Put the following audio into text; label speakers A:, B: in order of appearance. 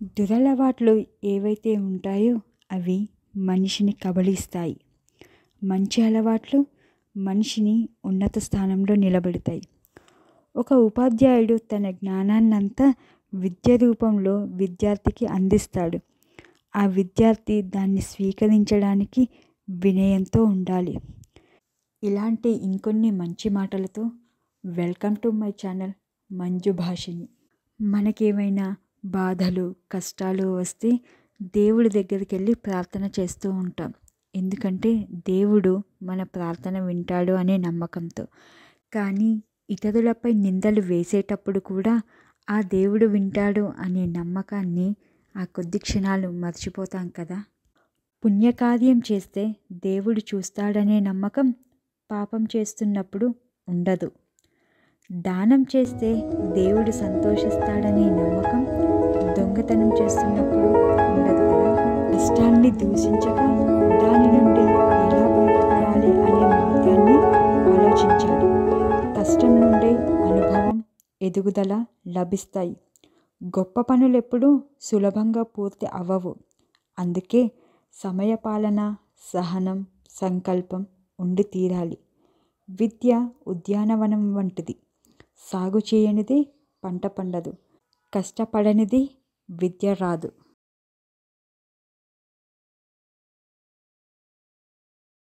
A: దురలవాట్లు ఏవైతే ఉంటాయో అవి మనిషిని కబళిస్తాయి. మంచి అలవాట్లు మనిషిని ఉన్నత స్థానంలో నిలబెడతాయి. ఒక ఉపాధ్యాయుడు తన జ్ఞానాన్నంతా విద్య రూపంలో విద్యార్థికి అందిస్తాడు. ఆ విద్యార్థి దాన్ని స్వీకరించడానికి వినయంతో ఉండాలి. ఇలాంటి ఇంకొన్ని మంచి మాటలతో welcome to my channel Manju Bhashini. మనకేమైనా బాధలు కష్టాలు వస్తే దేవుడి దగ్గరికి వెళ్ళి ప్రార్థన చేస్తూ ఉంటాం. ఎందుకంటే దేవుడు మన ప్రార్థన వింటాడు అనే నమ్మకంతో. కానీ ఇతరులపై నిందలు వేసేటప్పుడు కూడా ఆ దేవుడు వింటాడు అనే నమ్మకాన్ని ఆ కొద్ది క్షణాలు మర్చిపోతాం కదా. పుణ్యకార్యం చేస్తే దేవుడు చూస్తాడనే నమ్మకం పాపం చేస్తున్నప్పుడు ఉండదు. దానం చేస్తే దేవుడు సంతోషిస్తాడనే నమ్మకం దొంగతనం చేస్తున్నప్పుడు ఉండదు కదా. కష్టాన్ని దూషించక దాని నుండి ఎలా బయటపడాలి అనే మార్గాన్ని ఆలోచించాలి. కష్టం నుండి అనుభవం ఎదుగుదల లభిస్తాయి. గొప్ప పనులు ఎప్పుడూ సులభంగా పూర్తి అవ్వవు. అందుకే సమయపాలన, సహనం, సంకల్పం ఉండి తీరాలి. విద్య ఉద్యానవనం వంటిది. సాగు చేయనిది పంట పండదు. కష్టపడనిది విద్య రాదు.